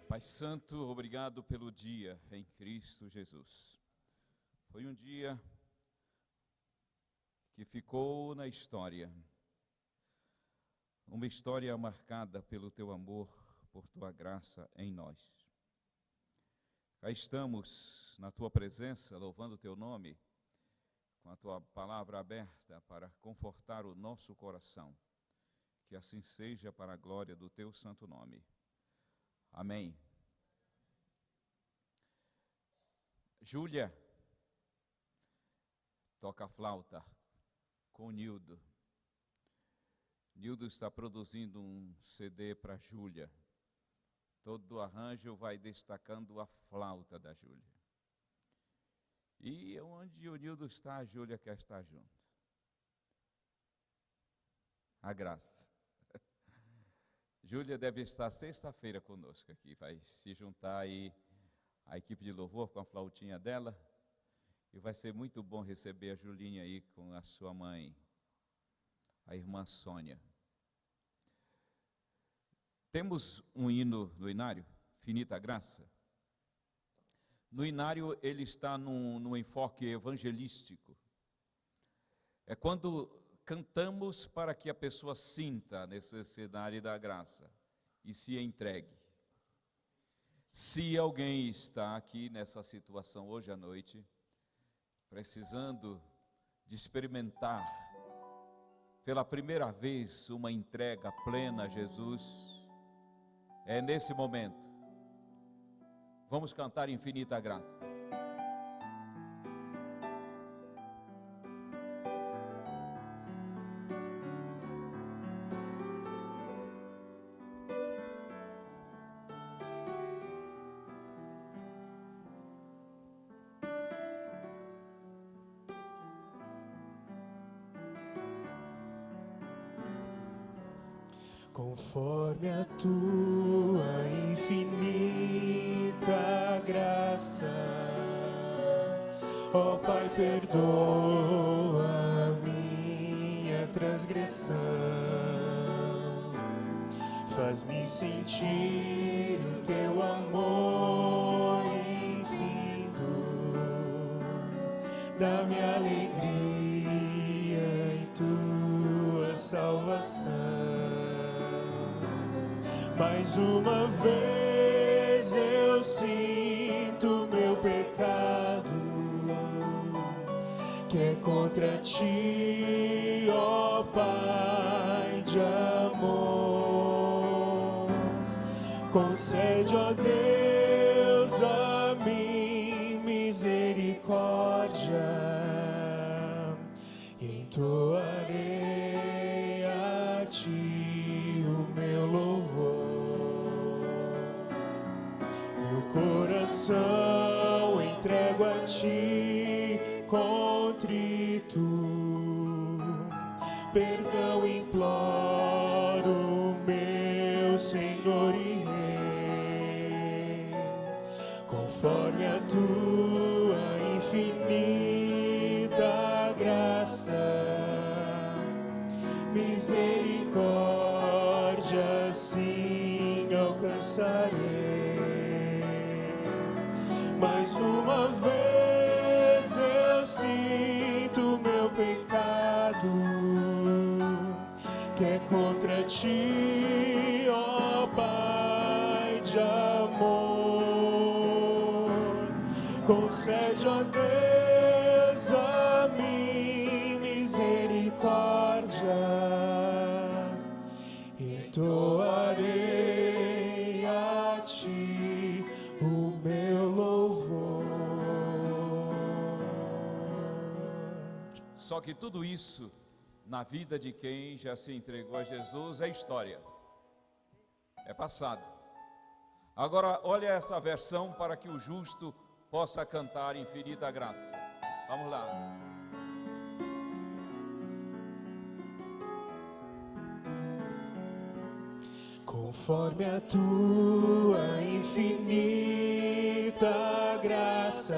Pai Santo, obrigado pelo dia em Cristo Jesus. Foi um dia que ficou na história, uma história marcada pelo Teu amor, por Tua graça em nós. Cá estamos na Tua presença, louvando o Teu nome, com a Tua palavra aberta para confortar o nosso coração. Que assim seja para a glória do Teu santo nome. Amém. Júlia toca flauta com o Nildo. Nildo está produzindo um CD para Júlia. Todo o arranjo vai destacando a flauta da Júlia. E onde o Nildo está, a Júlia quer estar junto. A graça. Júlia deve estar sexta-feira conosco aqui, vai se juntar aí a equipe de louvor com a flautinha dela, e vai ser muito bom receber a Julinha aí com a sua mãe, a irmã Sônia. Temos um hino no inário, Finita Graça. No inário ele está num enfoque evangelístico. É quando cantamos para que a pessoa sinta a necessidade da graça e se entregue. Se alguém está aqui nessa situação hoje à noite, precisando de experimentar pela primeira vez uma entrega plena a Jesus, é nesse momento. Vamos cantar Infinita Graça. Conforme a tua infinita graça, ó Pai, perdoa a minha transgressão, faz-me sentir o teu amor infinito, dá-me alegria em tua salvação. Mais uma vez eu sinto meu pecado, que é contra ti, ó Pai de amor. Concede, ó Deus, a mim misericórdia, e entoarei a ti o meu louvor. Coração entrego a ti contrito, perdão imploro, meu Senhor e Rei, conforme a tua infinita graça, misericórdia sim alcançarei. Mais uma vez eu sinto meu pecado, que é contra ti, ó Pai de amor. Concede, ó Deus, a mim misericórdia, e entoarei a ti o meu louvor. Só que tudo isso, na vida de quem já se entregou a Jesus, é história, é passado. Agora, olha essa versão para que o justo possa cantar Infinita Graça. Vamos lá. conforme a tua infinita graça,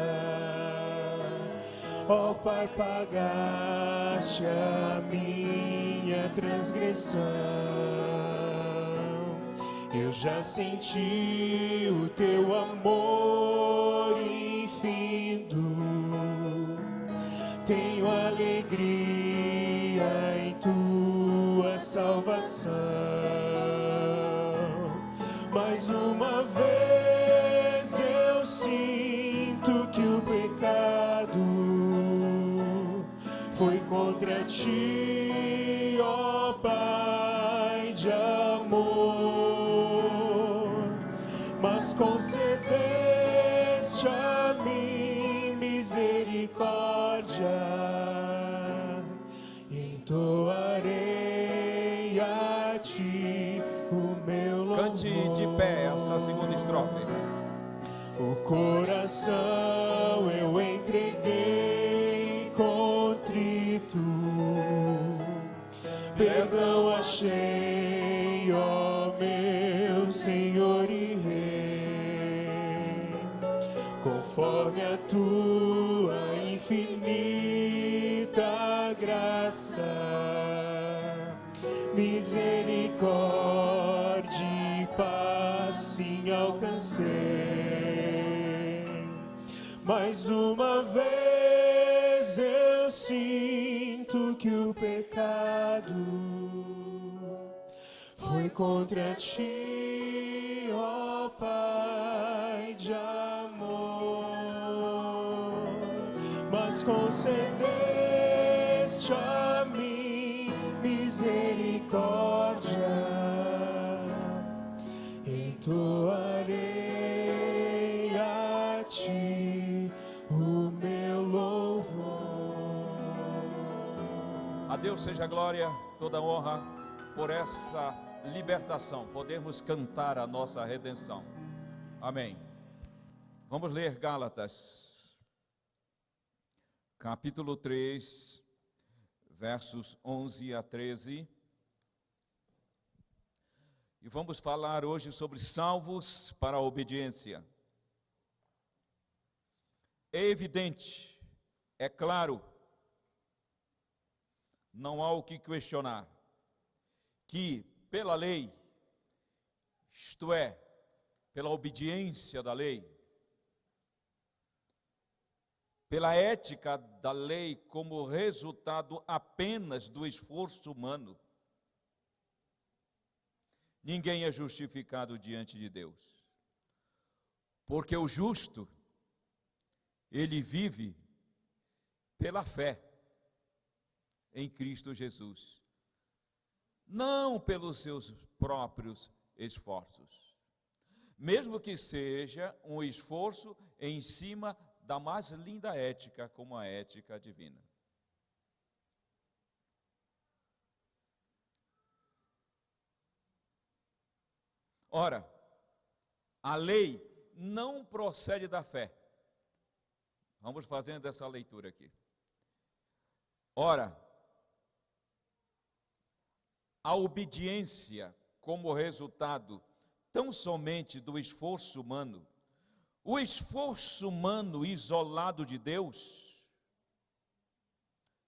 ó Pai, pagaste a minha transgressão. Eu já senti o teu amor infindo, tenho alegria em tua salvação. Mais uma vez eu sinto que o pecado foi contra ti, ó Pai de amor, mas concedeste a mim misericórdia, e entoarei a ti o meu louvor. Cante de pé essa segunda estrofe. O coração eu entreguei contrito, perdão achei, ó meu Senhor e Rei, conforme a tua infinita graça, misericórdia e paz sim alcancei. Mais uma vez eu sinto que o pecado foi contra ti, ó Pai de amor, mas concedeste a mim misericórdia, entoarei a ti o meu louvor. A Deus seja a glória, toda a honra por essa libertação. Podemos cantar a nossa redenção. Amém. Vamos ler Gálatas, capítulo 3, versos 11 a 13. E vamos falar hoje sobre salvos para a obediência. É evidente, é claro, não há o que questionar, que pela lei, isto é, pela obediência da lei, pela ética da lei como resultado apenas do esforço humano, ninguém é justificado diante de Deus. Porque o justo, ele vive pela fé em Cristo Jesus, não pelos seus próprios esforços, mesmo que seja um esforço em cima da mais linda ética, como a ética divina. Ora, a lei não procede da fé. Vamos fazendo essa leitura aqui. Ora, a obediência como resultado tão somente do esforço humano, o esforço humano isolado de Deus,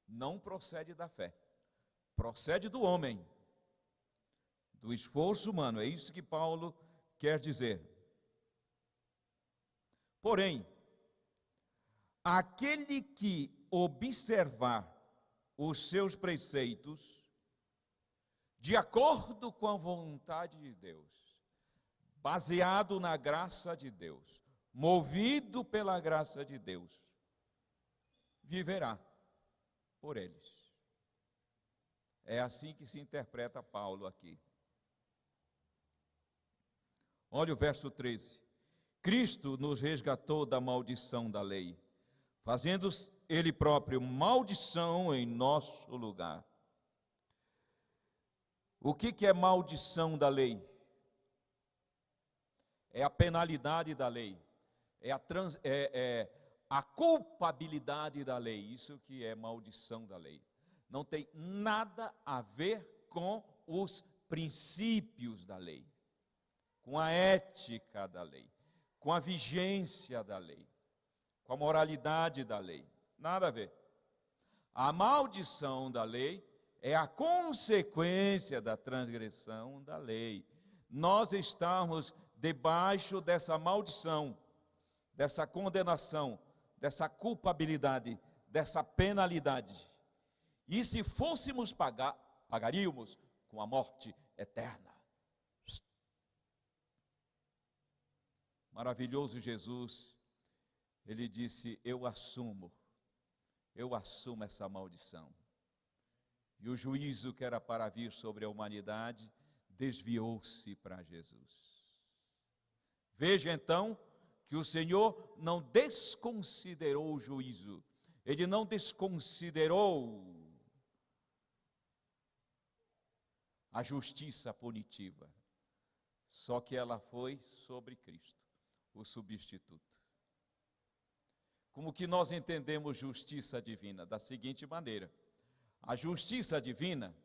não procede da fé, procede do homem, do esforço humano. É isso que Paulo quer dizer. Porém, aquele que observar os seus preceitos, de acordo com a vontade de Deus, baseado na graça de Deus, movido pela graça de Deus, viverá por eles. É assim que se interpreta Paulo aqui. Olha o verso 13. Cristo nos resgatou da maldição da lei, fazendo Ele próprio maldição em nosso lugar. O que é maldição da lei? É a penalidade da lei, é a culpabilidade da lei, isso que é maldição da lei. Não tem nada a ver com os princípios da lei. com a ética da lei, com a vigência da lei, com a moralidade da lei. Nada a ver. A maldição da lei é a consequência da transgressão da lei. Nós estamos debaixo dessa maldição, dessa condenação, dessa culpabilidade, dessa penalidade. E se fôssemos pagar, pagaríamos com a morte eterna. Maravilhoso Jesus, ele disse: eu assumo essa maldição. E o juízo que era para vir sobre a humanidade desviou-se para Jesus. Veja então que o Senhor não desconsiderou o juízo, ele não desconsiderou a justiça punitiva, só que ela foi sobre Cristo, o substituto. Como que nós entendemos justiça divina? Da seguinte maneira: a justiça divina,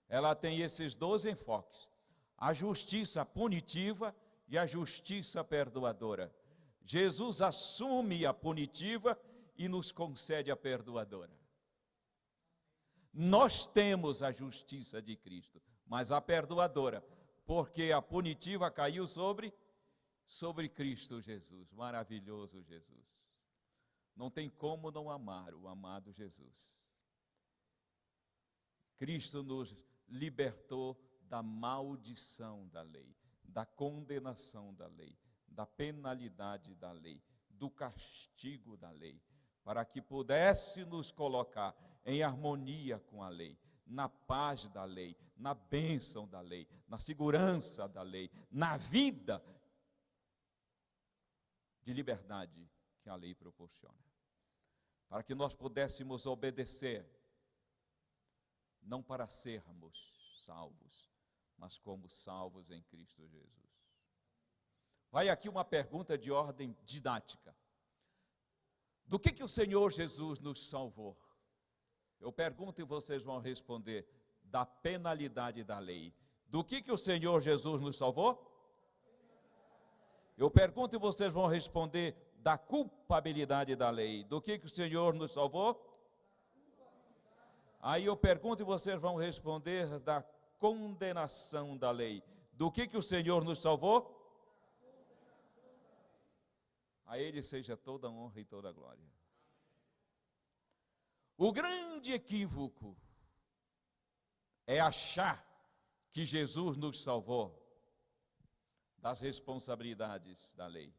ela tem esses 2 enfoques: a justiça punitiva e a justiça perdoadora. Jesus assume a punitiva e nos concede a perdoadora. Nós temos a justiça de Cristo, mas a perdoadora, porque a punitiva caiu sobre Cristo Jesus. Maravilhoso Jesus. Não tem como não amar o amado Jesus. Cristo nos libertou da maldição da lei, da condenação da lei, da penalidade da lei, do castigo da lei, para que pudesse nos colocar em harmonia com a lei, na paz da lei, na bênção da lei, na segurança da lei, na vida de liberdade que a lei proporciona. Para que nós pudéssemos obedecer, não para sermos salvos, mas como salvos em Cristo Jesus. Vai aqui uma pergunta de ordem didática. Do que o Senhor Jesus nos salvou? Eu pergunto e vocês vão responder: da penalidade da lei. Do que o Senhor Jesus nos salvou? Eu pergunto e vocês vão responder: da culpabilidade da lei. Do que o Senhor nos salvou? Aí eu pergunto e vocês vão responder: da condenação da lei. Do que o Senhor nos salvou? A Ele seja toda a honra e toda a glória. O grande equívoco é achar que Jesus nos salvou das responsabilidades da lei,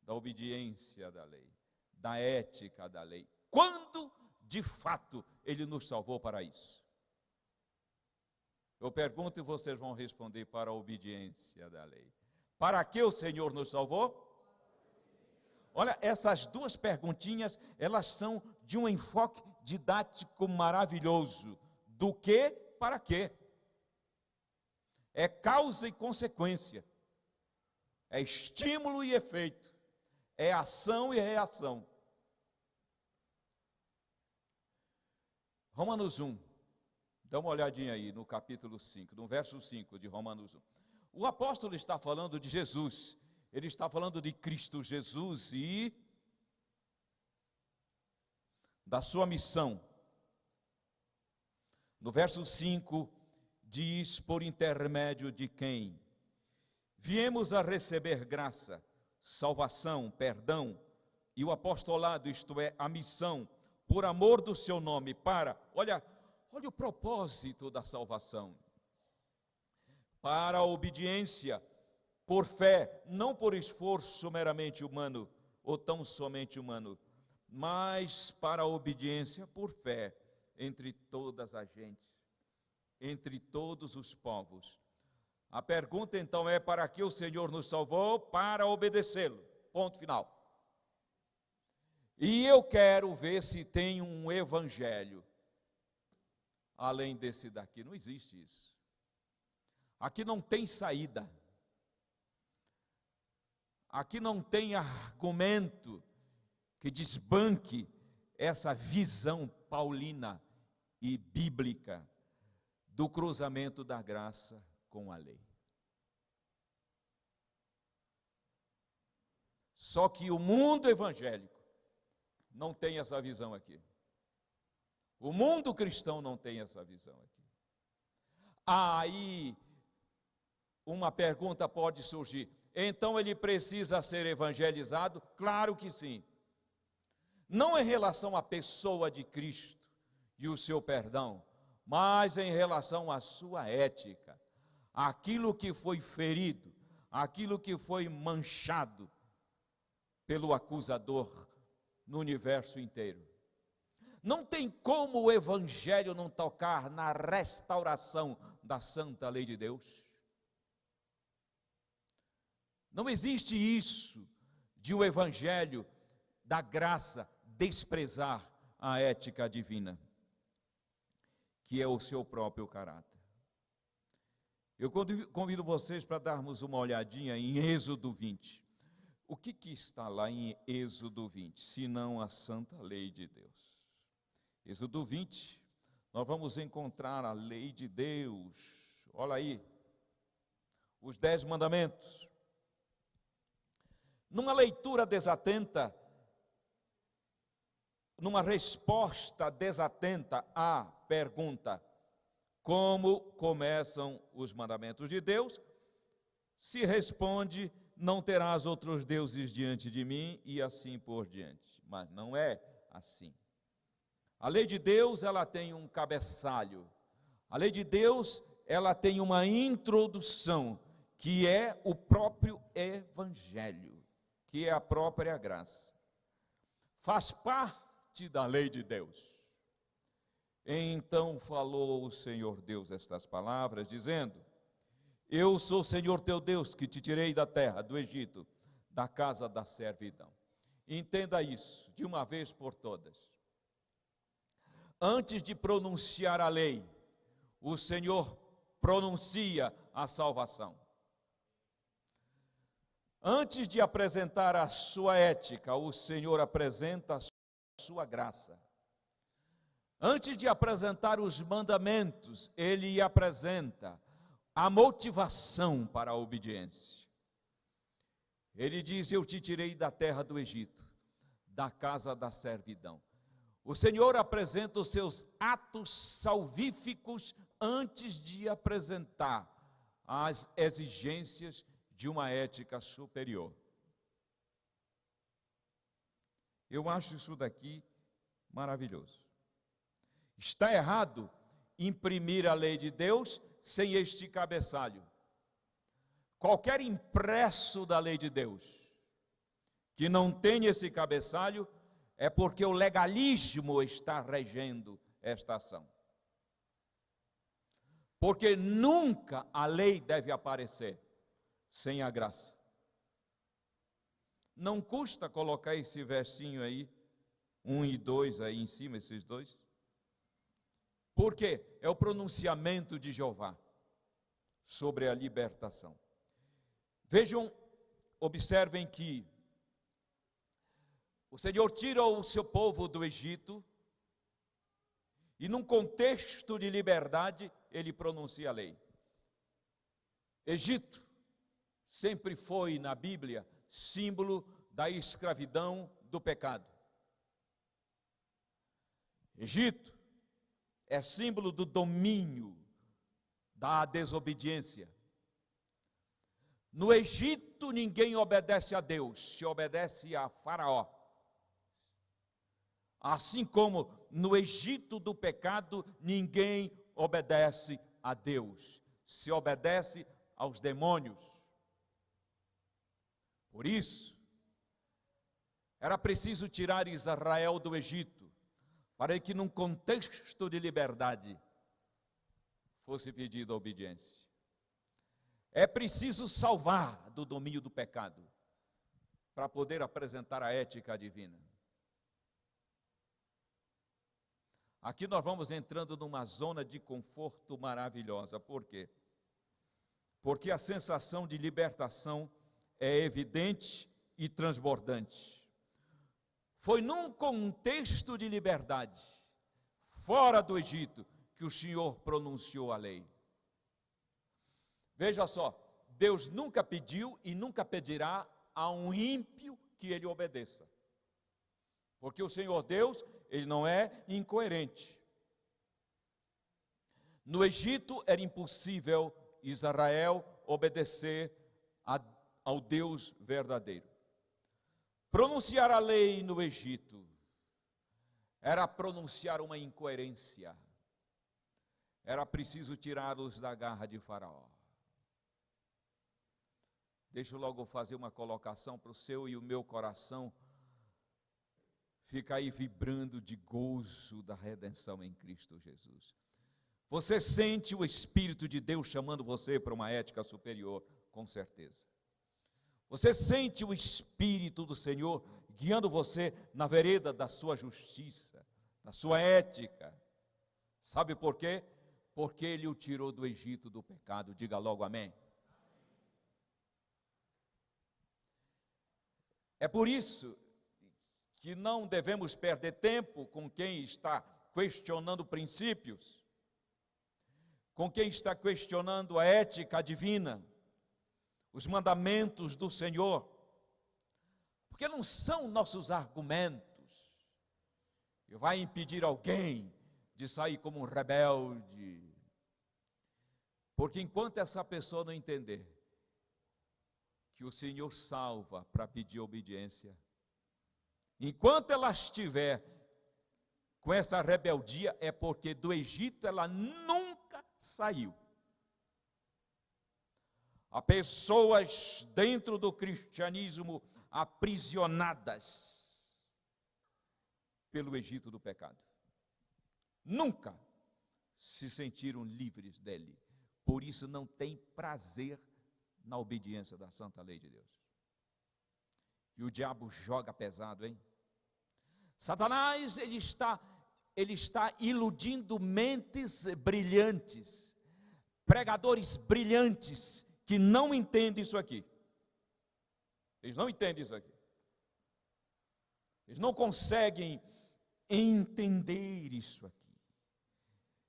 da obediência da lei, da ética da lei, quando de fato Ele nos salvou para isso. Eu pergunto e vocês vão responder: para a obediência da lei. Para que o Senhor nos salvou? Olha, essas 2 perguntinhas, elas são de um enfoque didático maravilhoso. Do que para quê? É causa e consequência. É estímulo e efeito. É ação e reação. Romanos 1. Dá uma olhadinha aí no capítulo 5, no verso 5 de Romanos 1. O apóstolo está falando de Jesus. Ele está falando de Cristo Jesus e da sua missão. No verso 5 diz: por intermédio de quem viemos a receber graça, salvação, perdão e o apostolado, isto é, a missão, por amor do seu nome, olha o propósito da salvação, para a obediência, por fé, não por esforço meramente humano, ou tão somente humano, mas para a obediência por fé, entre todas as gentes, entre todos os povos. A pergunta então é: para que o Senhor nos salvou? Para obedecê-lo, ponto final. E eu quero ver se tem um evangelho além desse daqui. Não existe isso. Aqui não tem saída. Aqui não tem argumento que desbanque essa visão paulina e bíblica do cruzamento da graça com a lei. Só que o mundo evangélico não tem essa visão aqui. O mundo cristão não tem essa visão aqui. Aí, uma pergunta pode surgir: então ele precisa ser evangelizado? Claro que sim. Não em relação à pessoa de Cristo e o seu perdão, mas em relação à sua ética, aquilo que foi ferido, aquilo que foi manchado pelo acusador no universo inteiro. Não tem como o evangelho não tocar na restauração da santa lei de Deus. Não existe isso de o evangelho da graça desprezar a ética divina, que é o seu próprio caráter. Eu convido vocês para darmos uma olhadinha em Êxodo 20. O que está lá em Êxodo 20, senão a santa lei de Deus? Êxodo 20, nós vamos encontrar a lei de Deus. Olha aí, os 10 mandamentos. Numa leitura desatenta, numa resposta desatenta à pergunta: como começam os mandamentos de Deus? Se responde: não terás outros deuses diante de mim, e assim por diante. Mas não é assim. A lei de Deus, ela tem um cabeçalho. A lei de Deus, ela tem uma introdução, que é o próprio evangelho, que é a própria graça. Faz parte da lei de Deus. Então falou o Senhor Deus estas palavras, dizendo: eu sou o Senhor teu Deus, que te tirei da terra, do Egito, da casa da servidão. Entenda isso, de uma vez por todas. Antes de pronunciar a lei, o Senhor pronuncia a salvação. Antes de apresentar a sua ética, o Senhor apresenta a sua graça. Antes de apresentar os mandamentos, Ele apresenta a motivação para a obediência. Ele diz: eu te tirei da terra do Egito, da casa da servidão. O Senhor apresenta os seus atos salvíficos antes de apresentar as exigências de uma ética superior. Eu acho isso daqui maravilhoso. Está errado imprimir a lei de Deus sem este cabeçalho. Qualquer impresso da lei de Deus que não tenha esse cabeçalho é porque o legalismo está regendo esta ação. Porque nunca a lei deve aparecer sem a graça. Não custa colocar esse versinho aí, 1 e 2 aí em cima, esses dois. Porque é o pronunciamento de Jeová sobre a libertação. Vejam, observem que o Senhor tira o seu povo do Egito e num contexto de liberdade ele pronuncia a lei. Egito sempre foi na Bíblia símbolo da escravidão, do pecado. Egito é símbolo do domínio, da desobediência. No Egito ninguém obedece a Deus, se obedece a Faraó. Assim como no Egito do pecado ninguém obedece a Deus, se obedece aos demônios. Por isso, era preciso tirar Israel do Egito, para que num contexto de liberdade fosse pedida a obediência. É preciso salvar do domínio do pecado, para poder apresentar a ética divina. Aqui nós vamos entrando numa zona de conforto maravilhosa. Por quê? Porque a sensação de libertação é evidente e transbordante. Foi num contexto de liberdade, fora do Egito, que o Senhor pronunciou a lei. Veja só, Deus nunca pediu e nunca pedirá a um ímpio que ele obedeça. Porque o Senhor Deus, ele não é incoerente. No Egito era impossível Israel obedecer ao Deus verdadeiro. Pronunciar a lei no Egito era pronunciar uma incoerência. Era preciso tirá-los da garra de Faraó. Deixa eu logo fazer uma colocação para o seu e o meu coração ficar aí vibrando de gozo da redenção em Cristo Jesus. Você sente o Espírito de Deus chamando você para uma ética superior, com certeza. Você sente o Espírito do Senhor guiando você na vereda da sua justiça, da sua ética. Sabe por quê? Porque Ele o tirou do Egito do pecado. Diga logo amém. É por isso que não devemos perder tempo com quem está questionando princípios, com quem está questionando a ética divina, os mandamentos do Senhor, porque não são nossos argumentos que vai impedir alguém de sair como um rebelde, porque enquanto essa pessoa não entender que o Senhor salva para pedir obediência, enquanto ela estiver com essa rebeldia, é porque do Egito ela nunca saiu. Há pessoas dentro do cristianismo aprisionadas pelo Egito do pecado. Nunca se sentiram livres dele. Por isso não tem prazer na obediência da santa lei de Deus. E o diabo joga pesado, hein? Satanás, ele está iludindo mentes brilhantes, pregadores brilhantes, que não entendem isso aqui. Eles não entendem isso aqui. Eles não conseguem entender isso aqui.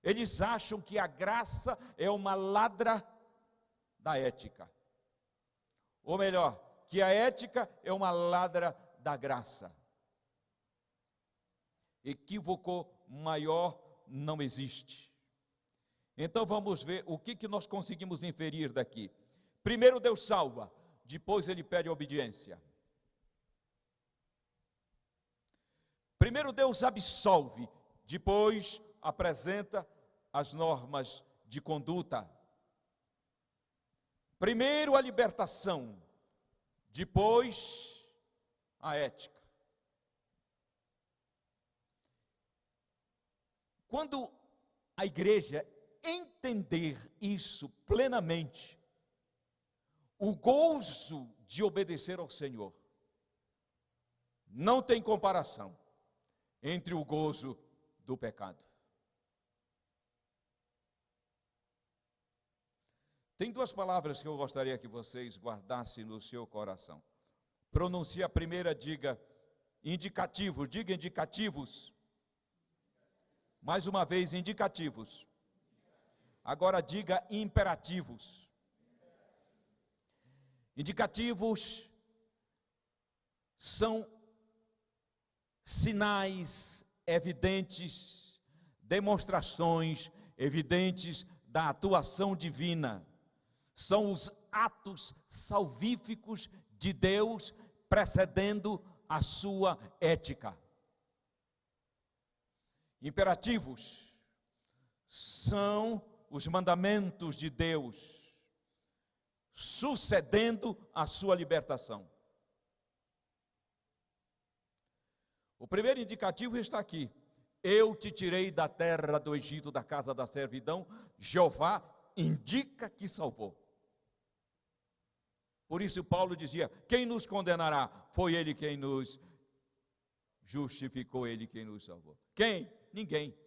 Eles acham que a graça é uma ladra da ética. Ou melhor, que a ética é uma ladra da graça. Equívoco maior não existe. Então vamos ver o que nós conseguimos inferir daqui. Primeiro Deus salva, depois Ele pede obediência. Primeiro Deus absolve, depois apresenta as normas de conduta. Primeiro a libertação, depois a ética. Quando a igreja entender isso plenamente, o gozo de obedecer ao Senhor não tem comparação entre o gozo do pecado. Tem duas palavras que eu gostaria que vocês guardassem no seu coração. Pronuncie a primeira, diga indicativo, diga indicativos. Mais uma vez, indicativos. Agora diga imperativos. Indicativos são sinais evidentes, demonstrações evidentes da atuação divina. São os atos salvíficos de Deus precedendo a sua ética. Imperativos são os mandamentos de Deus sucedendo a sua libertação. O primeiro indicativo está aqui. Eu te tirei da terra do Egito, da casa da servidão. Jeová indica que salvou. Por isso Paulo dizia, quem nos condenará? Foi Ele quem nos justificou, Ele quem nos salvou. Quem? Ninguém.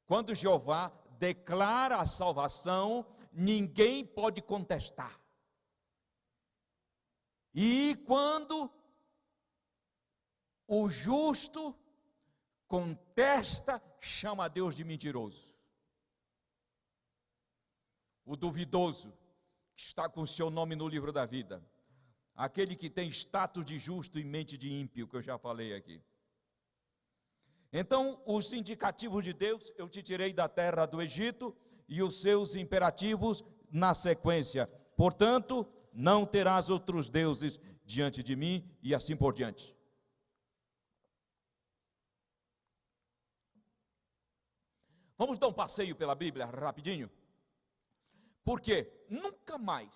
Quando Jeová declara a salvação, ninguém pode contestar. E quando o justo contesta, chama a Deus de mentiroso. O duvidoso está com o seu nome no livro da vida. aquele que tem status de justo e mente de ímpio, que eu já falei aqui. Então, os indicativos de Deus, eu te tirei da terra do Egito, e os seus imperativos na sequência. Portanto, não terás outros deuses diante de mim, e assim por diante. Vamos dar um passeio pela Bíblia rapidinho? Porque nunca mais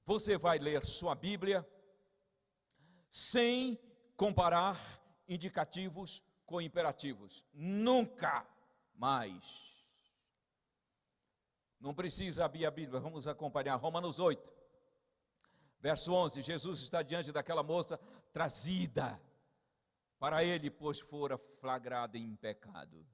você vai ler sua Bíblia sem comparar indicativos com imperativos. Nunca mais. Não precisa abrir a Bíblia, vamos acompanhar. Romanos 8, verso 11. Jesus está diante daquela moça trazida para ele, pois fora flagrada em pecado.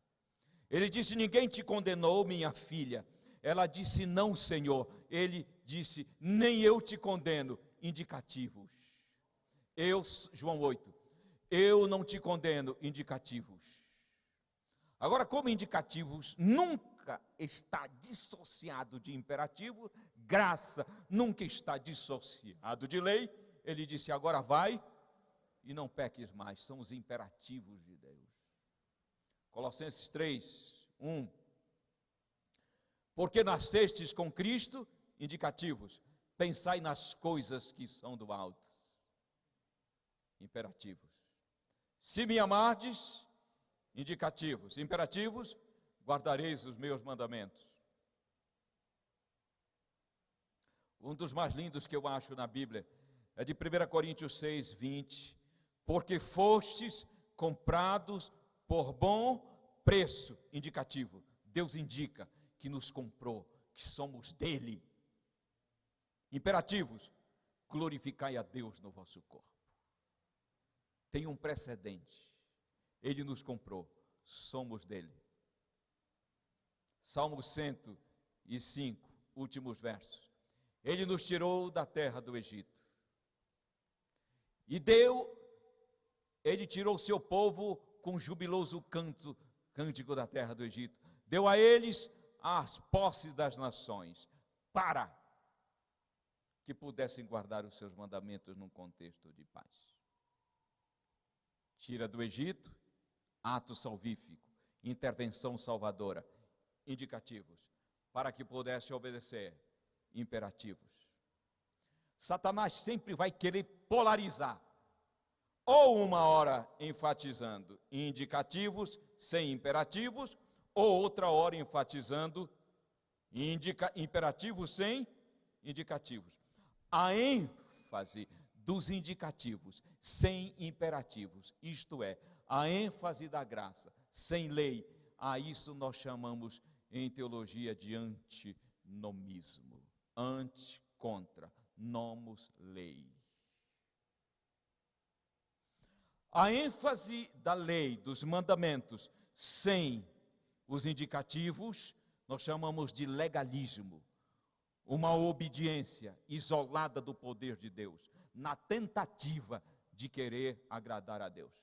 Ele disse: ninguém te condenou, minha filha. Ela disse: não, Senhor. Ele disse: nem eu te condeno. Indicativos. João 8, eu não te condeno. Indicativos. Agora, como indicativos nunca está dissociado de imperativo, graça nunca está dissociado de lei, ele disse: agora vai e não peques mais. São os imperativos de Deus. Colossenses 3, 1. Porque nascestes com Cristo, indicativos, pensai nas coisas que são do alto. Imperativos. Se me amardes, indicativos. Imperativos, guardareis os meus mandamentos. Um dos mais lindos que eu acho na Bíblia é de 1 Coríntios 6, 20. Porque fostes comprados por bom preço, indicativo. Deus indica que nos comprou, que somos dele. Imperativos, glorificai a Deus no vosso corpo. Tem um precedente. Ele nos comprou, somos dele. Salmo 105, últimos versos. Ele nos tirou da terra do Egito. E ele tirou o seu povo com jubiloso cântico da terra do Egito. Deu a eles as posses das nações, para que pudessem guardar os seus mandamentos num contexto de paz. Tira do Egito, ato salvífico, intervenção salvadora, indicativos, para que pudesse obedecer, imperativos. Satanás sempre vai querer polarizar, ou uma hora enfatizando indicativos sem imperativos, ou outra hora enfatizando imperativos sem indicativos. A ênfase dos indicativos sem imperativos, isto é, a ênfase da graça sem lei, a isso nós chamamos em teologia de antinomismo. Anti, contra, nomos, lei. A ênfase da lei, dos mandamentos, sem os indicativos, nós chamamos de legalismo, uma obediência isolada do poder de Deus, na tentativa de querer agradar a Deus.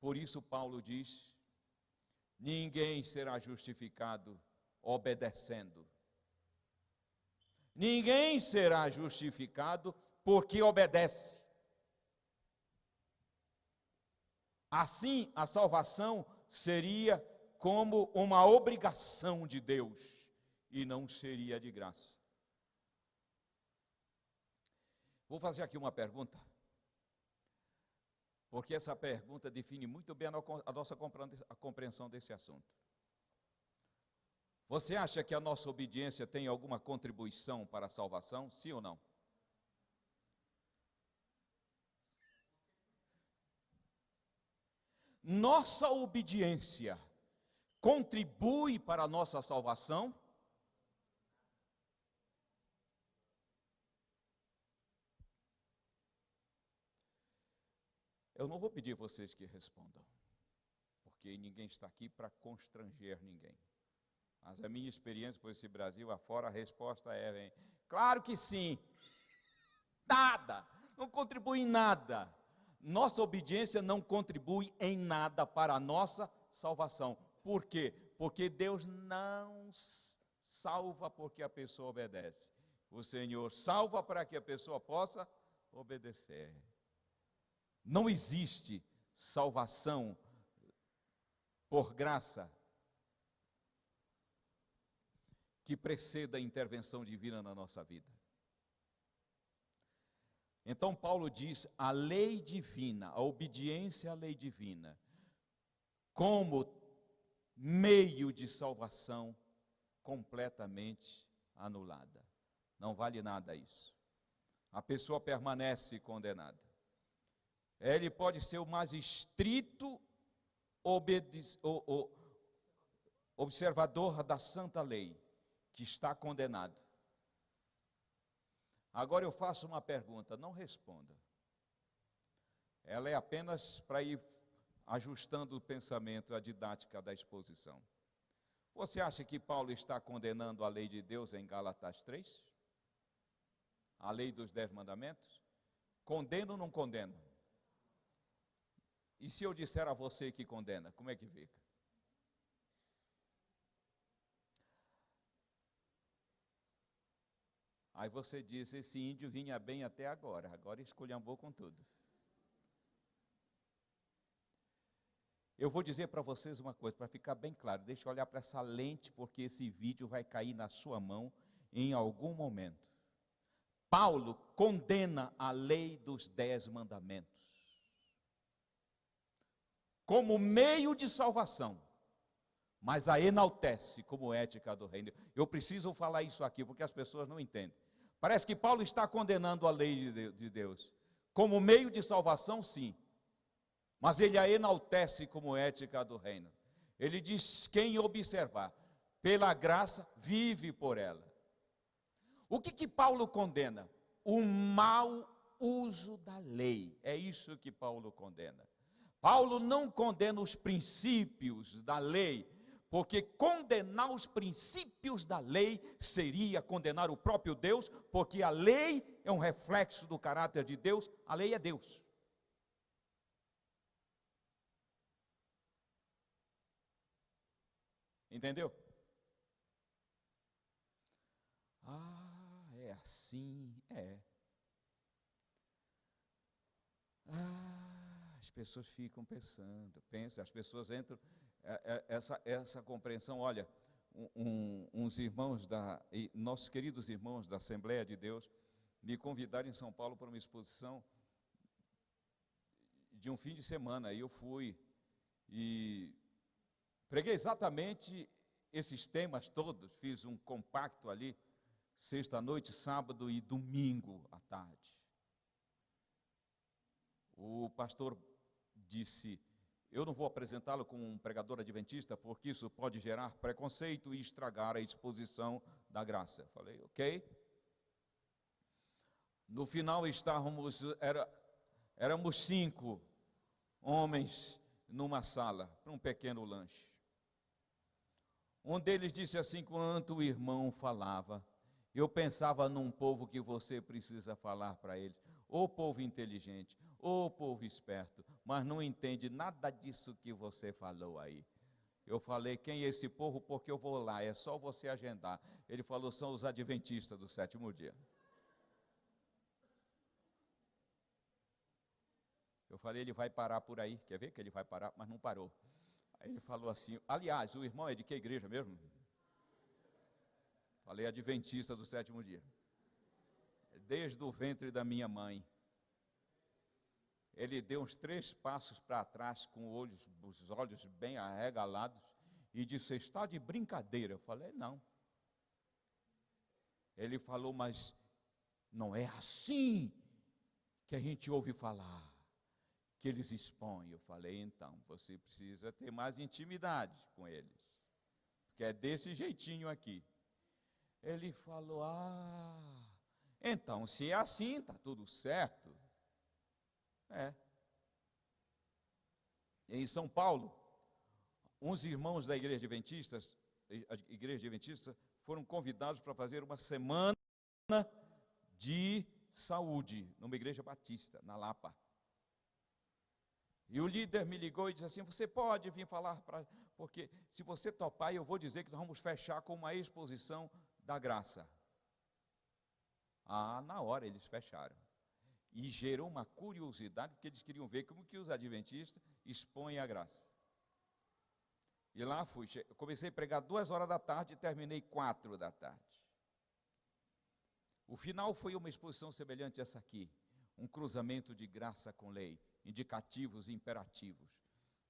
Por isso Paulo diz: ninguém será justificado obedecendo. Ninguém será justificado porque obedece. Assim, a salvação seria como uma obrigação de Deus e não seria de graça. Vou fazer aqui uma pergunta, porque essa pergunta define muito bem a nossa compreensão desse assunto. Você acha que a nossa obediência tem alguma contribuição para a salvação, sim ou não? Nossa obediência contribui para a nossa salvação? Eu não vou pedir a vocês que respondam, porque ninguém está aqui para constranger ninguém. Mas a minha experiência por esse Brasil afora, a resposta é: claro que sim. Nada, não contribui em nada. Nossa obediência não contribui em nada para a nossa salvação. Por quê? Porque Deus não salva porque a pessoa obedece. O Senhor salva para que a pessoa possa obedecer. Não existe salvação por graça que preceda a intervenção divina na nossa vida. Então Paulo diz, a lei divina, a obediência à lei divina, como meio de salvação completamente anulada. Não vale nada isso. A pessoa permanece condenada. Ele pode ser o mais estrito observador da santa lei, que está condenado. Agora eu faço uma pergunta, não responda. Ela é apenas para ir ajustando o pensamento, a didática da exposição. Você acha que Paulo está condenando a lei de Deus em Gálatas 3? A lei dos 10 mandamentos? Condena ou não condena? E se eu disser a você que condena, como é que fica? Aí você diz, esse índio vinha bem até agora esculhambou com tudo. Eu vou dizer para vocês uma coisa, para ficar bem claro, deixa eu olhar para essa lente, porque esse vídeo vai cair na sua mão em algum momento. Paulo condena a lei dos 10 mandamentos como meio de salvação, mas a enaltece como ética do reino. Eu preciso falar isso aqui, porque as pessoas não entendem. Parece que Paulo está condenando a lei de Deus como meio de salvação, sim, mas ele a enaltece como ética do reino. Ele diz, quem observar pela graça, vive por ela. O que Paulo condena? O mau uso da lei. É isso que Paulo condena. Paulo não condena os princípios da lei, porque condenar os princípios da lei seria condenar o próprio Deus, porque a lei é um reflexo do caráter de Deus, a lei é Deus. Entendeu? Ah, é assim, é. As pessoas ficam pensando, as pessoas entram, essa compreensão, olha, uns irmãos, nossos queridos irmãos da Assembleia de Deus, me convidaram em São Paulo para uma exposição de um fim de semana, e eu fui, e preguei exatamente esses temas todos, fiz um compacto ali, sexta-noite, sábado e domingo à tarde. O pastor disse, eu não vou apresentá-lo como um pregador adventista, porque isso pode gerar preconceito e estragar a exposição da graça. Falei, ok. No final éramos 5 homens numa sala, para um pequeno lanche. Um deles disse assim, enquanto o irmão falava, eu pensava num povo que você precisa falar para eles, ô povo inteligente, ô povo esperto, mas não entende nada disso que você falou aí. Eu falei, quem é esse povo? Porque eu vou lá, é só você agendar. Ele falou, são os adventistas do 7º dia. Eu falei, ele vai parar por aí, quer ver que ele vai parar? Mas não parou. Aí ele falou assim, aliás, o irmão é de que igreja mesmo? Falei, adventista do 7º dia. Desde o ventre da minha mãe. Ele deu uns 3 passos para trás, com os olhos bem arregalados, e disse, você está de brincadeira? Eu falei, não. Ele falou, mas não é assim que a gente ouve falar, que eles expõem. Eu falei, então, você precisa ter mais intimidade com eles, porque é desse jeitinho aqui. Ele falou, então, se é assim, está tudo certo. Em São Paulo, uns irmãos da igreja adventista, foram convidados para fazer uma semana de saúde, numa igreja batista, na Lapa. E o líder me ligou e disse assim, você pode vir falar, porque se você topar, eu vou dizer que nós vamos fechar com uma exposição da graça. Na hora eles fecharam. E gerou uma curiosidade, porque eles queriam ver como que os adventistas expõem a graça. E lá fui, comecei a pregar 2 horas da tarde e terminei 4 da tarde. O final foi uma exposição semelhante a essa aqui, um cruzamento de graça com lei, indicativos e imperativos.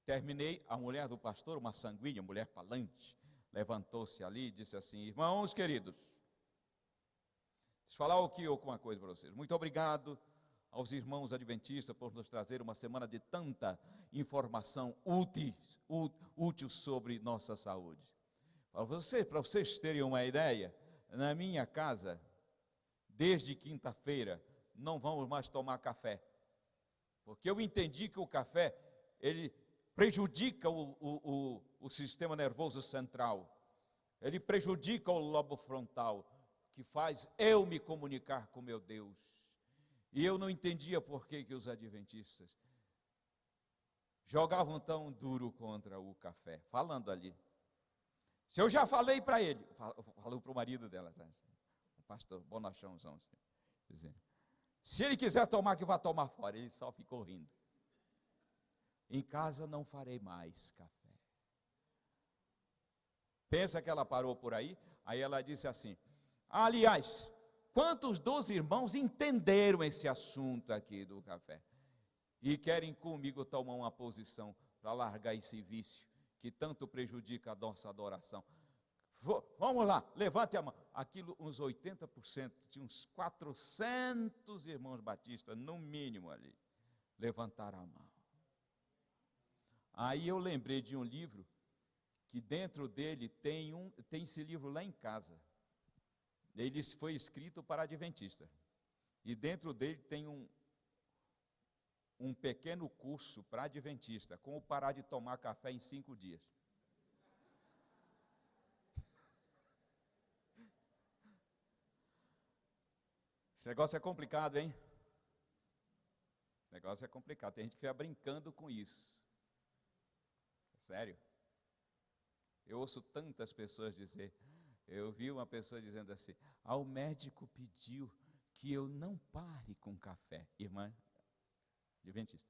Terminei, a mulher do pastor, uma sanguínea, mulher falante, levantou-se ali e disse assim: irmãos queridos, deixa eu falar alguma coisa para vocês. Muito obrigado aos irmãos adventistas por nos trazer uma semana de tanta informação útil sobre nossa saúde. Para vocês terem uma ideia, na minha casa, desde quinta-feira, não vamos mais tomar café, porque eu entendi que o café, ele prejudica o sistema nervoso central, ele prejudica o lobo frontal, que faz eu me comunicar com meu Deus. E eu não entendia por que os adventistas jogavam tão duro contra o café, falando ali. Se eu já falei para ele, falou para o marido dela, o pastor bonachãozão, se ele quiser tomar, que vá tomar fora. Ele só ficou rindo. Em casa não farei mais café. Pensa que ela parou por aí ela disse assim: aliás, quantos dos irmãos entenderam esse assunto aqui do café e querem comigo tomar uma posição para largar esse vício que tanto prejudica a nossa adoração? Vamos lá, levante a mão. Aquilo, uns 80%, tinha uns 400 irmãos batistas, no mínimo ali, levantaram a mão. Aí eu lembrei de um livro, que dentro dele tem esse livro lá em casa. Ele foi escrito para adventista. E dentro dele tem um pequeno curso para adventista, como parar de tomar café em 5 dias. Esse negócio é complicado, hein? O negócio é complicado, tem gente que fica brincando com isso. Sério? Eu ouço tantas pessoas dizer, eu vi uma pessoa dizendo assim: o médico pediu que eu não pare com café. Irmã adventista.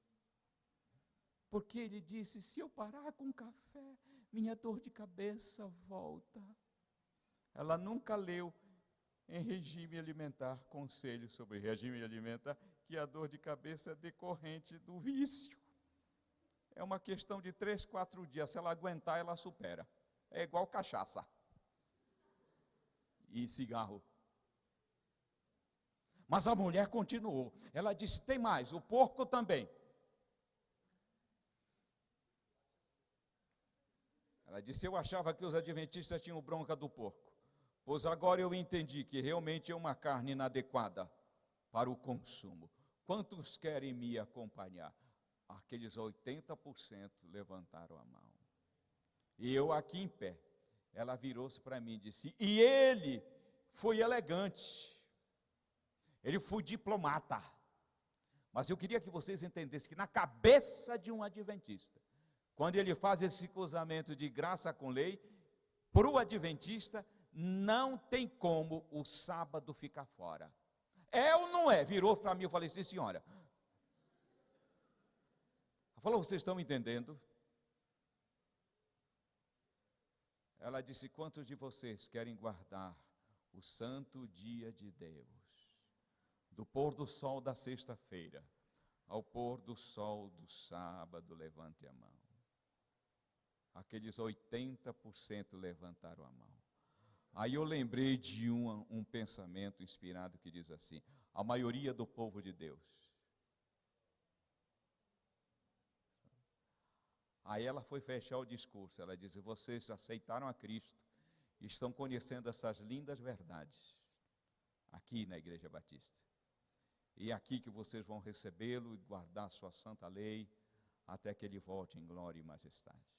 Porque ele disse, se eu parar com café, minha dor de cabeça volta. Ela nunca leu em regime alimentar, conselho sobre regime alimentar, que a dor de cabeça é decorrente do vício. É uma questão de 3, 4 dias, se ela aguentar, ela supera. É igual cachaça e cigarro. Mas a mulher continuou, ela disse, tem mais, o porco também. Ela disse, eu achava que os adventistas tinham bronca do porco, pois agora eu entendi que realmente é uma carne inadequada para o consumo. Quantos querem me acompanhar? Aqueles 80% levantaram a mão. E eu aqui em pé, ela virou-se para mim e disse, e ele foi elegante, ele foi diplomata. Mas eu queria que vocês entendessem que na cabeça de um adventista, quando ele faz esse cruzamento de graça com lei, para o adventista, não tem como o sábado ficar fora. É ou não é? Virou para mim, eu falei, sim senhora. Ela falou, vocês estão entendendo? Ela disse, quantos de vocês querem guardar o santo dia de Deus? Do pôr do sol da sexta-feira ao pôr do sol do sábado, levante a mão. Aqueles 80% levantaram a mão. Aí eu lembrei de um pensamento inspirado que diz assim, a maioria do povo de Deus. Aí ela foi fechar o discurso, ela disse, vocês aceitaram a Cristo, estão conhecendo essas lindas verdades, aqui na Igreja Batista. E é aqui que vocês vão recebê-lo e guardar a sua santa lei, até que ele volte em glória e majestade.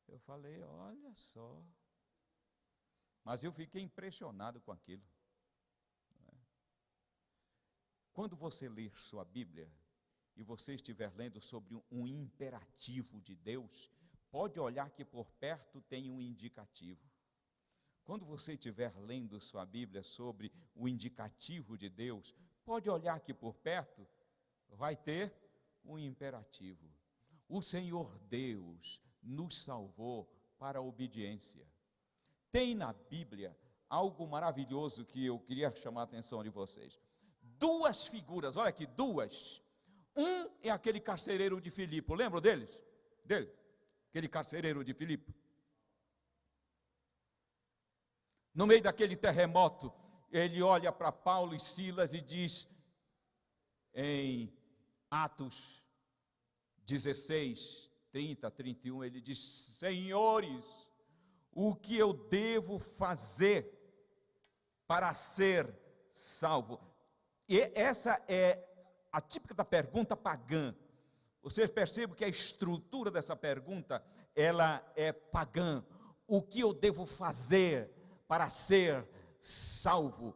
Eu falei, olha só. Mas eu fiquei impressionado com aquilo. Quando você ler sua Bíblia, e você estiver lendo sobre um imperativo de Deus, pode olhar que por perto tem um indicativo. Quando você estiver lendo sua Bíblia sobre o indicativo de Deus, Pode olhar aqui por perto, vai ter um imperativo. O Senhor Deus nos salvou para a obediência. Tem na Bíblia algo maravilhoso que eu queria chamar a atenção de vocês. Duas figuras, olha aqui, duas. Um é aquele carcereiro de Filipe, lembram deles? Dele? Aquele carcereiro de Filipe. No meio daquele terremoto, ele olha para Paulo e Silas e diz, em Atos 16, 30, 31, ele diz: Senhores, o que eu devo fazer para ser salvo? E essa é a típica da pergunta pagã. Vocês percebem que a estrutura dessa pergunta, ela é pagã. O que eu devo fazer para ser salvo?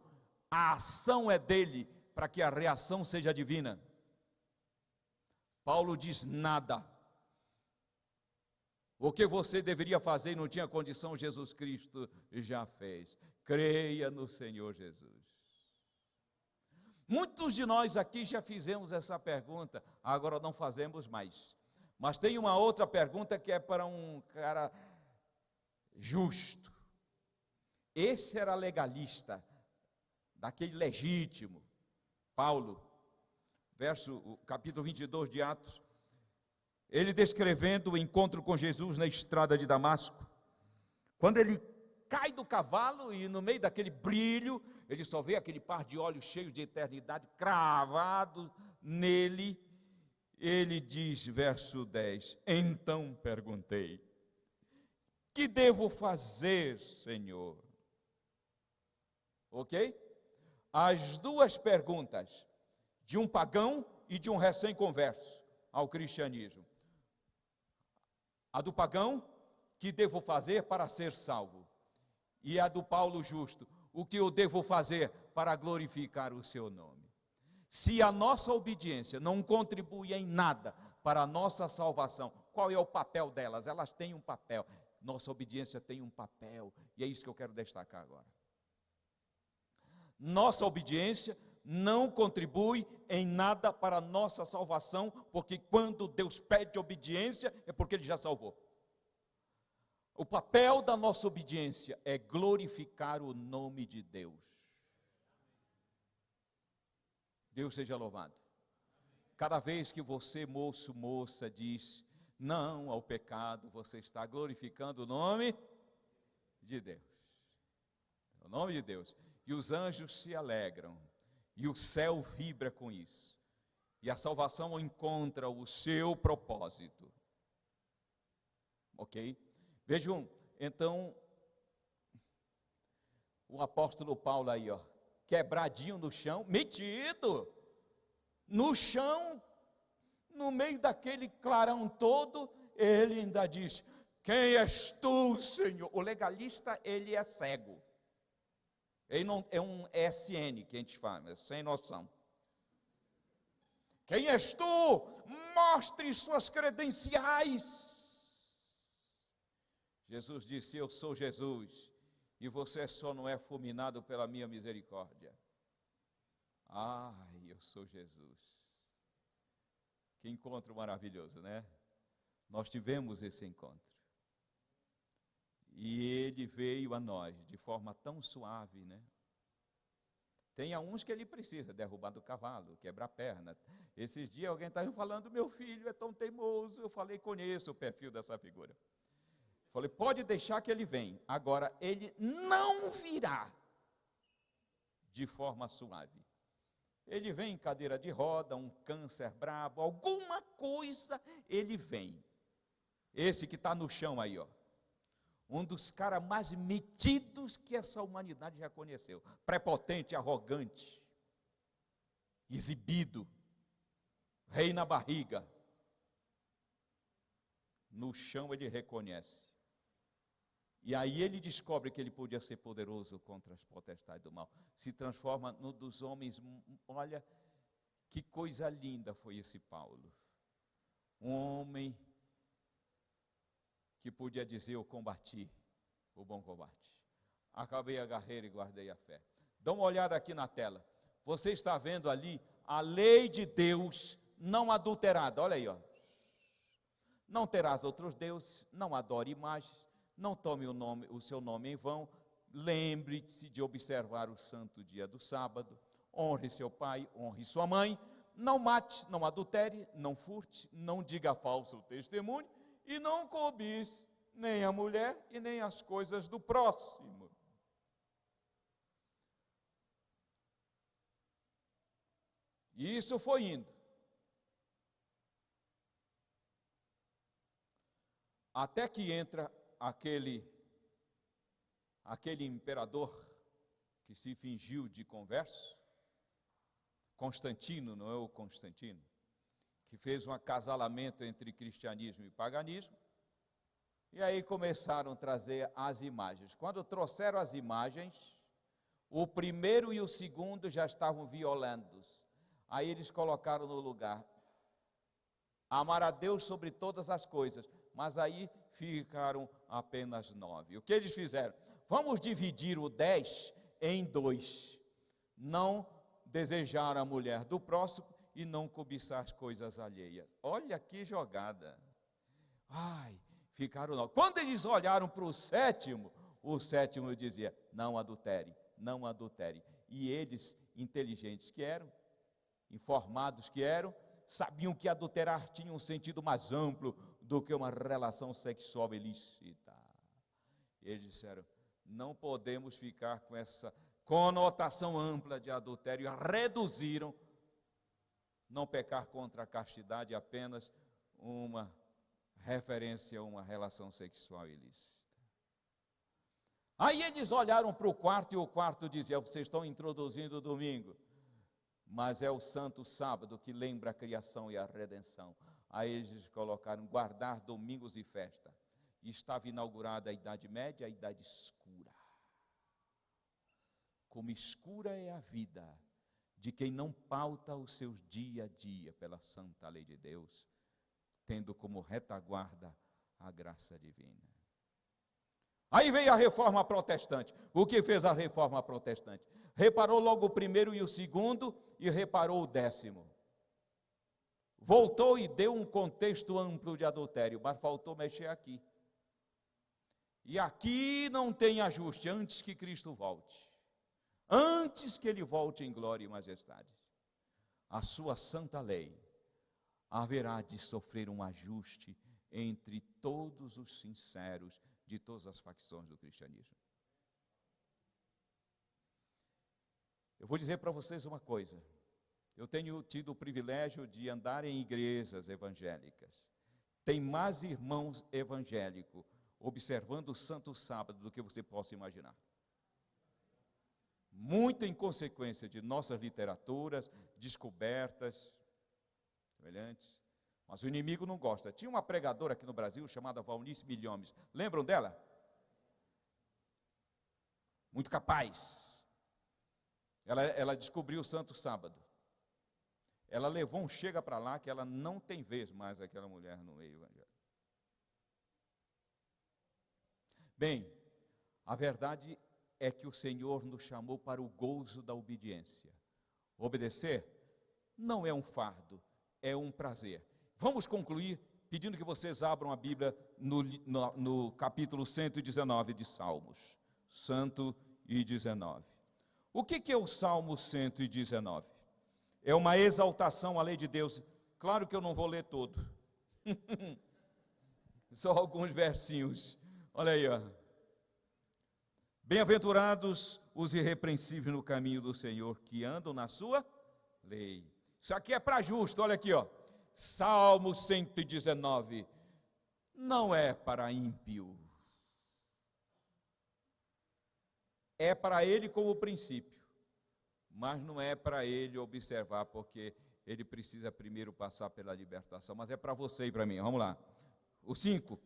A ação é dele, para que a reação seja divina. Paulo diz: nada. O que você deveria fazer e não tinha condição, Jesus Cristo já fez. Creia no Senhor Jesus. Muitos de nós aqui já fizemos essa pergunta, agora não fazemos mais. Mas tem uma outra pergunta que é para um cara justo. Esse era legalista, daquele legítimo, Paulo, capítulo 22 de Atos, ele descrevendo o encontro com Jesus na estrada de Damasco, quando ele cai do cavalo e no meio daquele brilho, ele só vê aquele par de olhos cheios de eternidade cravado nele. Ele diz, verso 10, então perguntei, que devo fazer, Senhor? Ok? As duas perguntas, de um pagão e de um recém-converso ao cristianismo. A do pagão, que devo fazer para ser salvo? E a do Paulo justo, o que eu devo fazer para glorificar o seu nome? Se a nossa obediência não contribui em nada para a nossa salvação, qual é o papel delas? Elas têm um papel, nossa obediência tem um papel, e é isso que eu quero destacar agora. Nossa obediência não contribui em nada para a nossa salvação, porque quando Deus pede obediência, é porque Ele já salvou. O papel da nossa obediência é glorificar o nome de Deus. Deus seja louvado. Cada vez que você, moço, moça, diz não ao pecado, você está glorificando o nome de Deus. O nome de Deus. E os anjos se alegram. E o céu vibra com isso. E a salvação encontra o seu propósito. Ok? Vejam, então, o apóstolo Paulo aí, ó, quebradinho no chão, metido, no chão, no meio daquele clarão todo, ele ainda diz, quem és tu, Senhor? O legalista, ele é cego. Ele não é um SN que a gente fala, sem noção. Quem és tu? Mostre suas credenciais. Jesus disse, eu sou Jesus, e você só não é fulminado pela minha misericórdia. Ai, eu sou Jesus. Que encontro maravilhoso, né? Nós tivemos esse encontro. E ele veio a nós de forma tão suave, né? Tem uns que ele precisa derrubar do cavalo, quebrar a perna. Esses dias alguém estava falando, meu filho é tão teimoso. Eu falei, conheço o perfil dessa figura. Falei, pode deixar que ele vem. Agora, ele não virá de forma suave. Ele vem em cadeira de roda, um câncer brabo, alguma coisa ele vem. Esse que está no chão aí, ó. Um dos caras mais metidos que essa humanidade já conheceu. Prepotente, arrogante, exibido, rei na barriga. No chão ele reconhece. E aí ele descobre que ele podia ser poderoso contra as potestades do mal. Se transforma num dos homens, olha, que coisa linda foi esse Paulo. Um homem que podia dizer, eu combati o bom combate. Acabei a carreira e guardei a fé. Dá uma olhada aqui na tela. você está vendo ali a lei de Deus não adulterada. Olha aí, ó. Não terás outros deuses, não adore imagens, não tome o seu nome em vão, lembre-se de observar o santo dia do sábado, honre seu pai, honre sua mãe, não mate, não adultere, não furte, não diga falso testemunho e não cobice nem a mulher e nem as coisas do próximo. E isso foi indo. Até que entra aquele imperador que se fingiu de converso, Constantino, não é o Constantino, que fez um acasalamento entre cristianismo e paganismo, e aí começaram a trazer as imagens. Quando trouxeram as imagens, o primeiro e o segundo já estavam violentos. Aí eles colocaram no lugar, amar a Deus sobre todas as coisas, mas aí ficaram apenas 9. O que eles fizeram? Vamos dividir o 10 em 2. Não desejar a mulher do próximo e não cobiçar as coisas alheias. Olha que jogada. Ai, ficaram 9. Quando eles olharam para o sétimo dizia, não adultere, não adultere. E eles, inteligentes que eram, informados que eram, sabiam que adulterar tinha um sentido mais amplo do que uma relação sexual ilícita. Eles disseram, não podemos ficar com essa conotação ampla de adultério, reduziram, não pecar contra a castidade, apenas uma referência a uma relação sexual ilícita. Aí eles olharam para o quarto e o quarto dizia, vocês estão introduzindo o domingo, mas é o santo sábado que lembra a criação e a redenção. Aí eles colocaram guardar domingos e festa. E estava inaugurada a Idade Média, a Idade Escura. Como escura é a vida de quem não pauta o seu dia a dia pela santa lei de Deus, tendo como retaguarda a graça divina. Aí veio a reforma protestante. O que fez a reforma protestante? Reparou logo o primeiro e o segundo e reparou o 10º. Voltou e deu um contexto amplo de adultério, mas faltou mexer aqui. E aqui não tem ajuste antes que Cristo volte. Antes que Ele volte em glória e majestade. A sua santa lei haverá de sofrer um ajuste entre todos os sinceros de todas as facções do cristianismo. Eu vou dizer para vocês uma coisa. Eu tenho tido o privilégio de andar em igrejas evangélicas. Tem mais irmãos evangélicos observando o Santo Sábado do que você possa imaginar. Muito em consequência de nossas literaturas, descobertas, semelhantes. Mas o inimigo não gosta. Tinha uma pregadora aqui no Brasil chamada Valnice Milhomes. Lembram dela? Muito capaz. Ela descobriu o Santo Sábado. Ela levou um chega para lá que ela não tem vez mais aquela mulher no meio evangélico. Bem, a verdade é que o Senhor nos chamou para o gozo da obediência. Obedecer não é um fardo, é um prazer. Vamos concluir pedindo que vocês abram a Bíblia no capítulo 119 de Salmos. 119. O que é o Salmo 119? É uma exaltação à lei de Deus. Claro que eu não vou ler todo. Só alguns versinhos. Olha aí, ó. Bem-aventurados os irrepreensíveis no caminho do Senhor, que andam na sua lei. Isso aqui é para justo, olha aqui, ó. Salmo 119. Não é para ímpio. É para ele como princípio. Mas não é para ele observar, porque ele precisa primeiro passar pela libertação. Mas é para você e para mim. Vamos lá. O 5.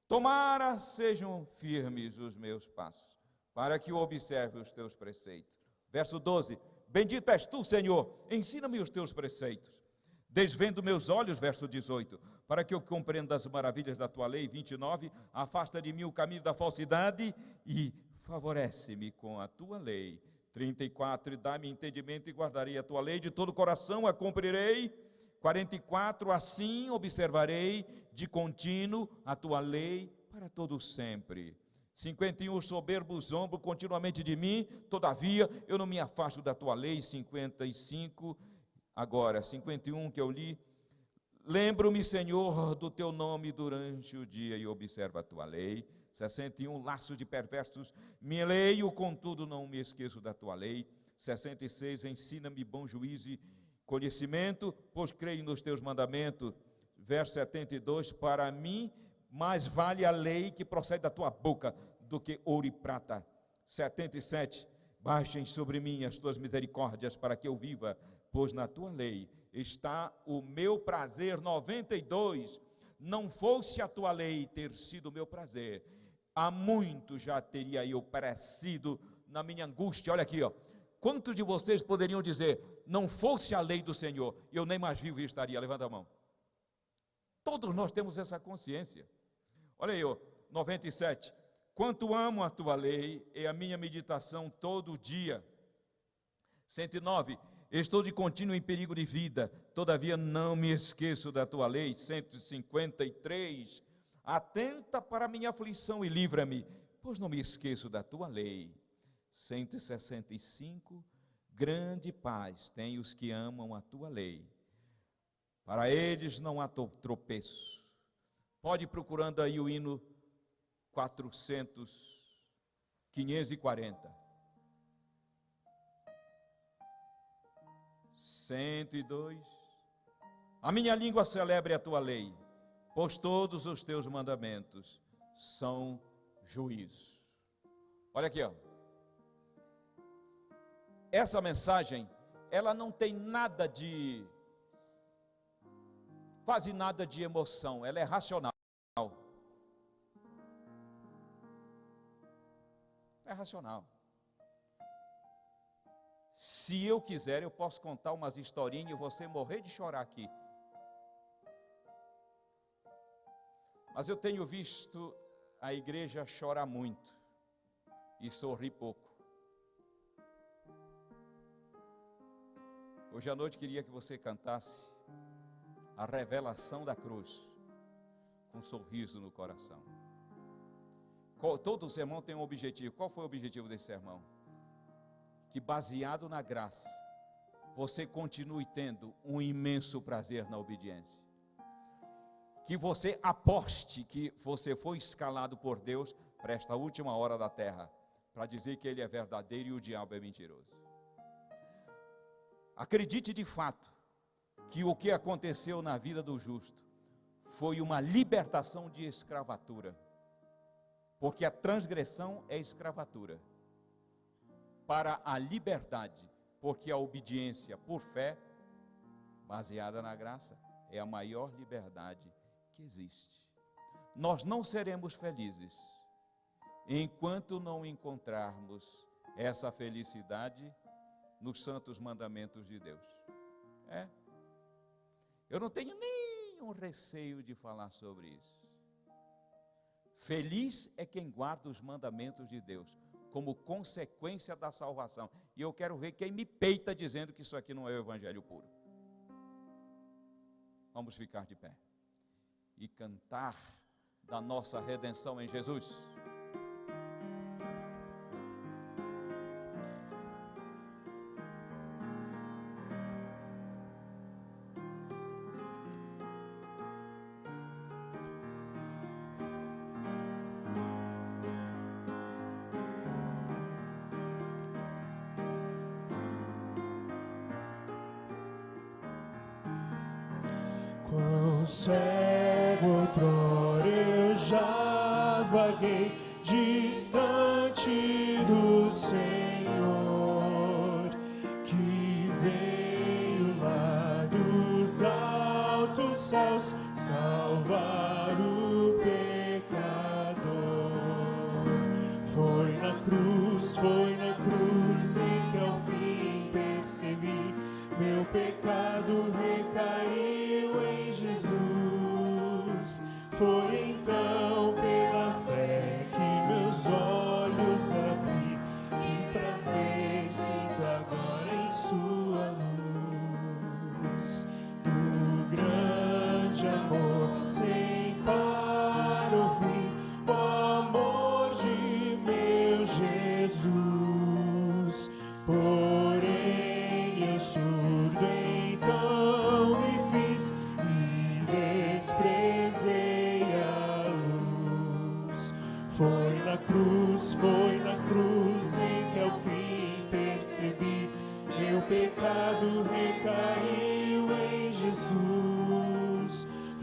Tomara sejam firmes os meus passos, para que eu observe os teus preceitos. Verso 12. Bendito és tu, Senhor, ensina-me os teus preceitos. Desvendo meus olhos, verso 18, para que eu compreenda as maravilhas da tua lei. 29. Afasta de mim o caminho da falsidade e favorece-me com a tua lei. 34, e dá-me entendimento e guardarei a tua lei, de todo o coração a cumprirei. 44, assim observarei de contínuo a tua lei para todo sempre. 51, os soberbos zombam continuamente de mim, todavia eu não me afasto da tua lei. 55, agora, 51 que eu li, lembro-me, Senhor, do teu nome durante o dia e observo a tua lei. 61, laços de perversos me leio, contudo não me esqueço da tua lei. 66, ensina-me bom juízo e conhecimento, pois creio nos teus mandamentos. Verso 72, para mim mais vale a lei que procede da tua boca do que ouro e prata. 77, baixem sobre mim as tuas misericórdias para que eu viva, pois na tua lei está o meu prazer. 92, não fosse a tua lei ter sido o meu prazer, há muito já teria eu perecido na minha angústia. Olha aqui, ó. Quantos de vocês poderiam dizer, não fosse a lei do Senhor, eu nem mais vivo e estaria? Levanta a mão. Todos nós temos essa consciência. Olha aí, ó, 97, quanto amo a tua lei, é a minha meditação todo dia. 109, estou de contínuo em perigo de vida, todavia não me esqueço da tua lei. 153, atenta para a minha aflição e livra-me, pois não me esqueço da tua lei. 165, grande paz tem os que amam a tua lei, para eles não há tropeço. Pode ir procurando aí o hino 540. 102, a minha língua celebre a tua lei, pois todos os teus mandamentos são juízo. Olha aqui, ó. Essa mensagem, ela não tem quase nada de emoção, ela é racional. É racional. Se eu quiser, eu posso contar umas historinhas e você morrer de chorar aqui. Mas eu tenho visto a igreja chorar muito e sorrir pouco. Hoje à noite queria que você cantasse a revelação da cruz com um sorriso no coração. Todo sermão tem um objetivo. Qual foi o objetivo desse sermão? Que baseado na graça, você continue tendo um imenso prazer na obediência. Que você aposte que você foi escalado por Deus para esta última hora da terra, para dizer que Ele é verdadeiro e o diabo é mentiroso. Acredite de fato que o que aconteceu na vida do justo foi uma libertação de escravatura, porque a transgressão é escravatura, para a liberdade, porque a obediência por fé, baseada na graça, é a maior liberdade que existe. Nós não seremos felizes enquanto não encontrarmos essa felicidade nos santos mandamentos de Deus. Eu não tenho nenhum receio de falar sobre isso. Feliz é quem guarda os mandamentos de Deus, como consequência da salvação. E eu quero ver quem me peita dizendo que isso aqui não é o evangelho puro. Vamos ficar de pé e cantar da nossa redenção em Jesus. Quão cego outrora eu já vaguei, distante do Senhor, que veio lá dos altos céus salvar o pecador. Foi na cruz em que ao fim percebi, meu pecado recaiu em Jesus. Foi então pela fé que meus olhos abri, que prazer se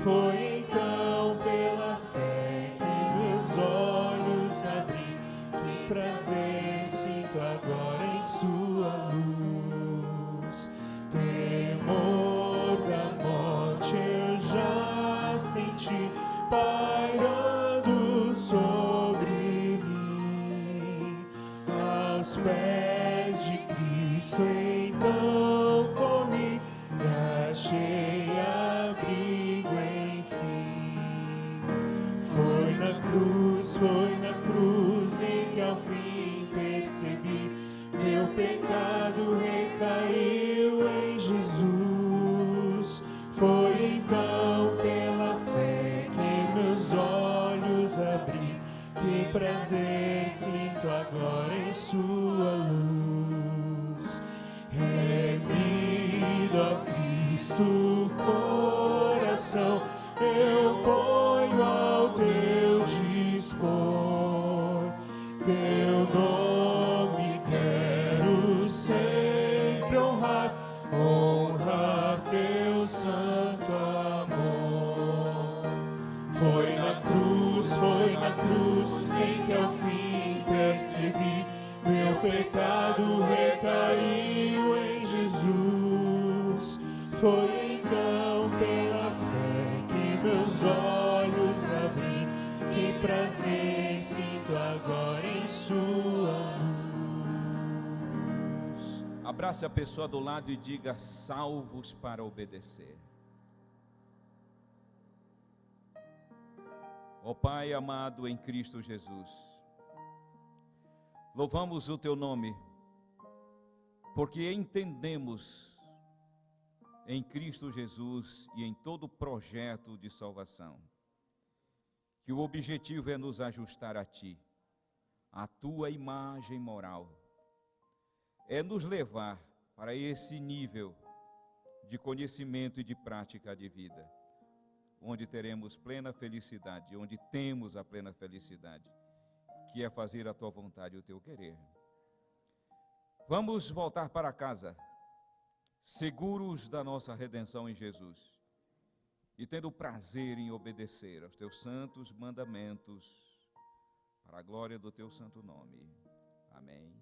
Foi então pela fé que meus olhos abri. Que prazer sinto agora em sua luz. Temor da morte eu já senti pairando sobre mim. Aos pés de Cristo então corri e achei abrigo enfim. Foi na cruz em que ao fim percebi meu pecado recaiu em Jesus. Foi então pela fé que meus olhos abri. Que prazer sinto agora em sua luz. Remido a Cristo o coração, eu ponho ao teu dispor. Teu nome quero sempre honrar, honrar teu santo amor. Foi na cruz em que ao fim percebi meu pecado recaiu em Jesus. Foi então pela fé que meus olhos abri. Que prazer sinto agora em sua luz. Abrace a pessoa do lado e diga: salvos para obedecer. Ó Pai amado em Cristo Jesus, louvamos o teu nome, porque entendemos em Cristo Jesus e em todo projeto de salvação, que o objetivo é nos ajustar a Ti, a Tua imagem moral, é nos levar para esse nível de conhecimento e de prática de vida, onde teremos plena felicidade, onde temos a plena felicidade, que é fazer a Tua vontade e o Teu querer. Vamos voltar para casa, seguros da nossa redenção em Jesus, e tendo prazer em obedecer aos Teus santos mandamentos, para a glória do Teu santo nome. Amém.